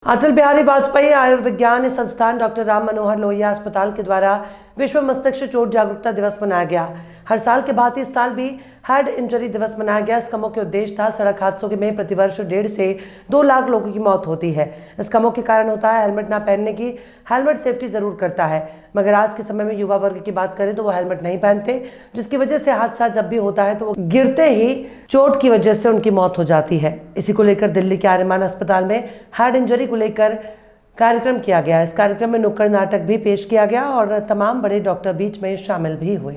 अटल बिहारी वाजपेयी आयुर्विज्ञान संस्थान डॉक्टर राम मनोहर लोहिया अस्पताल के द्वारा विश्व मस्तिष्क चोट जागरूकता दिवस मनाया गया। हर साल के भांति इस साल भी हेड इंजरी दिवस मनाया गया। इसका मुख्य उद्देश्य था, सड़क हादसों में प्रतिवर्ष 1.5 से 2 लाख लोगों की मौत होती है। इसका मुख्य कारण होता है हेलमेट ना पहनने की। हेलमेट सेफ्टी जरूर करता है, मगर आज के समय में युवा वर्ग की बात करें तो वो हेलमेट नहीं पहनते, जिसकी वजह से हादसा जब भी होता है तो वो गिरते ही चोट की वजह से उनकी मौत हो जाती है। इसी को लेकर दिल्ली के आर्यमान अस्पताल में हेड इंजरी को लेकर कार्यक्रम किया गया। इस कार्यक्रम में नुक्कड़ नाटक भी पेश किया गया और तमाम बड़े डॉक्टर बीच में शामिल भी हुए।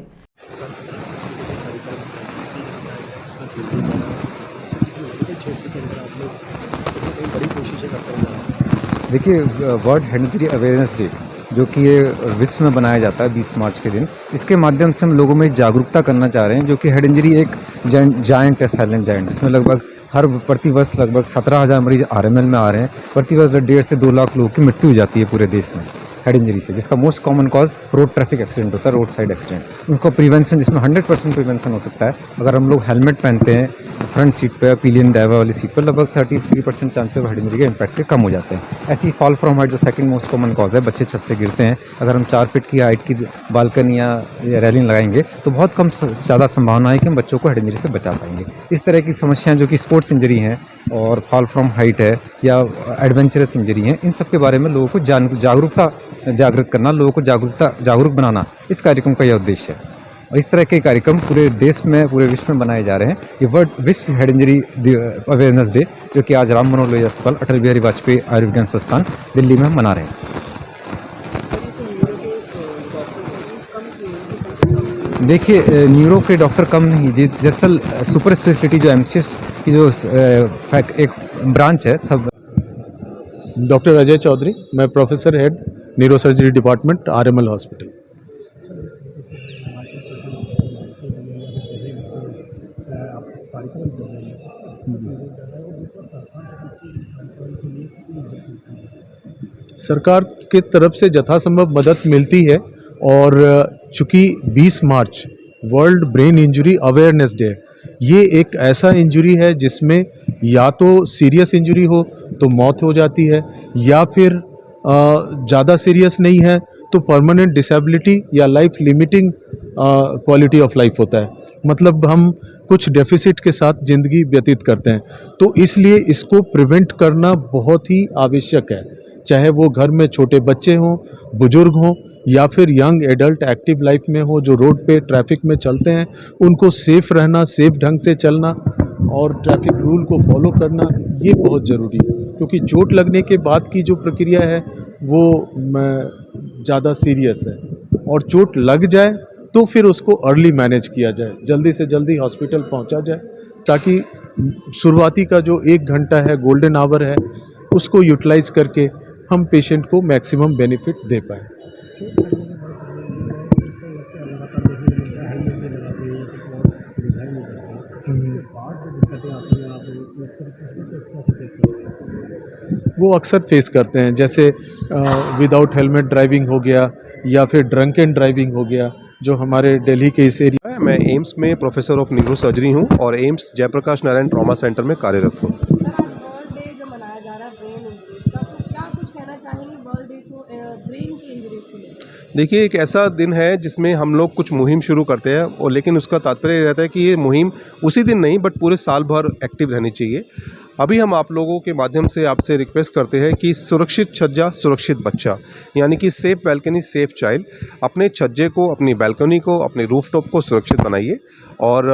देखिए, world head injury awareness day जो कि ये विश्व में बनाया जाता है 20 मार्च के दिन, इसके माध्यम से हम लोगों में जागरूकता करना चाह रहे हैं। जो कि हेड इंजरी एक जायंट है, साइलेंट जायंट। इसमें लगभग हर प्रतिवर्ष लगभग 17,000 मरीज आरएमएल में आ रहे हैं। प्रतिवर्ष 1.5 से 2 लाख लोगों की मृत्यु हो जाती है पूरे देश में हेड इंजरी से, जिसका most common cause road traffic accident होता है, रोड साइड एक्सीडेंट। उनको प्रिवेंशन, जिसमें 100% प्रिवेंशन हो सकता है अगर हम लोग हेलमेट पहनते हैं फ्रंट सीट पर, पिलियन ड्राइवर वाली सीट पर, लगभग 33% चांसेस हेड इंजरी के इम्पैक्ट के कम हो जाते हैं। ऐसी फॉल फ्रॉम हाइट जो सेकंड मोस्ट कॉमन कॉज है, बच्चे छत से गिरते हैं। अगर हम 4 फीट की हाइट की बालकनी या रेलिंग लगाएंगे तो बहुत कम ज़्यादा संभावना है कि हम बच्चों को हेड इंजरी से बचा पाएंगे। इस तरह की समस्याएं जो कि स्पोर्ट्स इंजरी हैं और फॉल फ्रॉम हाइट है या एडवेंचरस इंजरी हैं, इन सब के बारे में लोगों को जागृत करना, लोगों को जागरूक बनाना, इस कार्यक्रम का यह उद्देश्य है। और इस तरह के कार्यक्रम पूरे देश में, पूरे विश्व में बनाए जा रहे हैं। ये विश्व हेड इंजरी अवेयरनेस डे जो कि आज राम मनोहर लोहिया अस्पताल अटल बिहारी वाजपेयी आयुर्विज्ञान संस्थान दिल्ली में मना रहे हैं। देखिए, न्यूरो के डॉक्टर कम नहीं, दरअसल सुपर स्पेशलिटी जो एमसीएस की जो एक ब्रांच है सब। डॉक्टर अजय चौधरी, मैं professor head neuro surgery department RML hospital. सरकार की तरफ से यथासंभव मदद मिलती है और चूँकि 20 March world brain injury awareness day, ये एक ऐसा इंजरी है जिसमें या तो सीरियस इंजरी हो तो मौत हो जाती है, या फिर ज़्यादा सीरियस नहीं है तो परमानेंट डिसेबिलिटी या life limiting quality of life होता है। मतलब हम कुछ डेफिसिट के साथ ज़िंदगी व्यतीत करते हैं। तो इसलिए इसको प्रिवेंट करना बहुत ही आवश्यक है, चाहे वो घर में छोटे बच्चे हों, बुजुर्ग हों, या फिर यंग एडल्ट एक्टिव लाइफ में हो जो रोड पे ट्रैफिक में चलते हैं। उनको सेफ रहना, सेफ ढंग से चलना और ट्रैफिक रूल को फॉलो करना, ये बहुत ज़रूरी है। क्योंकि चोट लगने के बाद की जो प्रक्रिया है वो ज़्यादा सीरियस है, और चोट लग जाए तो फिर उसको अर्ली मैनेज किया जाए, जल्दी से जल्दी हॉस्पिटल पहुंचा जाए, ताकि शुरुआती का जो 1 घंटा है, गोल्डन आवर है, उसको यूटिलाइज करके हम पेशेंट को मैक्सिमम बेनिफिट दे पाएँ। वो अक्सर फेस करते हैं, जैसे विदाउट हेलमेट ड्राइविंग हो गया, या फिर ड्रंक एंड ड्राइविंग हो गया, जो हमारे दिल्ली के इस एरिया। मैं एम्स में प्रोफेसर ऑफ न्यूरो सर्जरी हूँ और एम्स जयप्रकाश नारायण ट्रॉमा सेंटर में कार्यरत हूँ। वर्ल्ड डे जो मनाया जा रहा है ब्रेन इंजरीज का, तो क्या कुछ कहना चाहेंगे वर्ल्ड डे को ब्रेन की इंजरीज को लेकर? देखिए, एक ऐसा दिन है जिसमें हम लोग कुछ मुहिम शुरू करते हैं, और लेकिन उसका तात्पर्य रहता है कि ये मुहिम उसी दिन नहीं बट पूरे साल भर एक्टिव रहनी चाहिए। अभी हम आप लोगों के माध्यम से आपसे रिक्वेस्ट करते हैं कि सुरक्षित छज्जा सुरक्षित बच्चा, यानी कि सेफ बैल्कनी सेफ चाइल्ड। अपने छज्जे को, अपनी बैल्कनी को, अपने रूफटॉप को सुरक्षित बनाइए, और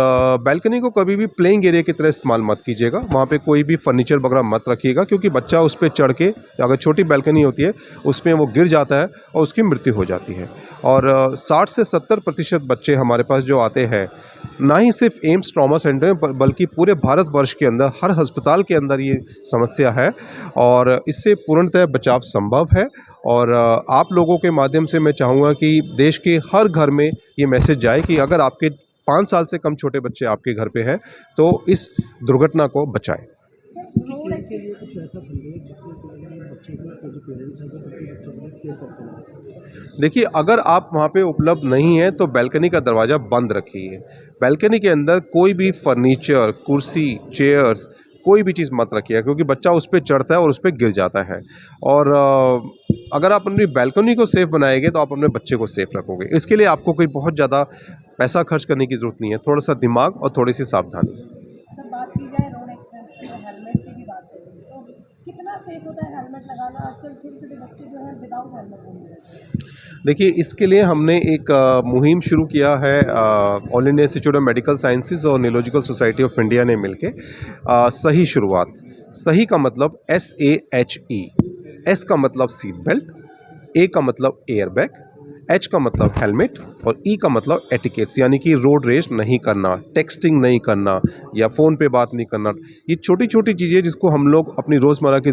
बैल्कनी को कभी भी प्लेइंग एरिया की तरह इस्तेमाल मत कीजिएगा। वहाँ पे कोई भी फर्नीचर वगैरह मत रखिएगा, क्योंकि बच्चा उस पर चढ़ के, अगर छोटी बैल्कनी होती है उसमें वो गिर जाता है और उसकी मृत्यु हो जाती है। और 60 से 70% बच्चे हमारे पास जो आते हैं, ना ही सिर्फ एम्स ट्रॉमा सेंटर में बल्कि पूरे भारतवर्ष के अंदर हर अस्पताल के अंदर ये समस्या है, और इससे पूर्णतः बचाव संभव है। और आप लोगों के माध्यम से मैं चाहूँगा कि देश के हर घर में ये मैसेज जाए कि अगर आपके 5 साल से कम छोटे बच्चे आपके घर पे हैं तो इस दुर्घटना को बचाएं। के लिए कुछ ऐसा संदेश जिससे बच्चे को जो पेरेंट्स हैं जो बच्चों को केयर करते हैं? देखिए, अगर आप वहाँ पे उपलब्ध नहीं हैं तो बैल्कनी का दरवाज़ा बंद रखिए। बैल्कनी के अंदर कोई भी फर्नीचर, कुर्सी, चेयर्स कोई भी चीज़ मत रखिए, क्योंकि बच्चा उस पर चढ़ता है और उस पर गिर जाता है। और अगर आप अपनी बैल्कनी को सेफ़ बनाएंगे तो आप अपने बच्चे को सेफ़ रखोगे। इसके लिए आपको कोई बहुत ज़्यादा पैसा खर्च करने की ज़रूरत नहीं है, थोड़ा सा दिमाग और थोड़ी सी सावधानी। सर बात की जाए रोड एक्सीडेंट की, तो हेलमेट की भी बात करें तो कितना सेफ होता है हेलमेट लगाना? आजकल छोटे छोटे बच्चे जो हैं विदाउट हेलमेट घूम रहे हैं। देखिए, इसके लिए हमने एक मुहिम शुरू किया है all India institute of medical sciences और न्यूरोलॉजिकल सोसाइटी ऑफ इंडिया ने मिलके सही शुरुआत। सही का मतलब SAHE, S का मतलब सीट बेल्ट, A का मतलब एयर बैग, H का मतलब हेलमेट और E का मतलब एटिकेट्स, यानी कि रोड रेज नहीं करना, टेक्सटिंग नहीं करना या फ़ोन पे बात नहीं करना। ये छोटी छोटी चीज़ें जिसको हम लोग अपनी रोज़मर्रा की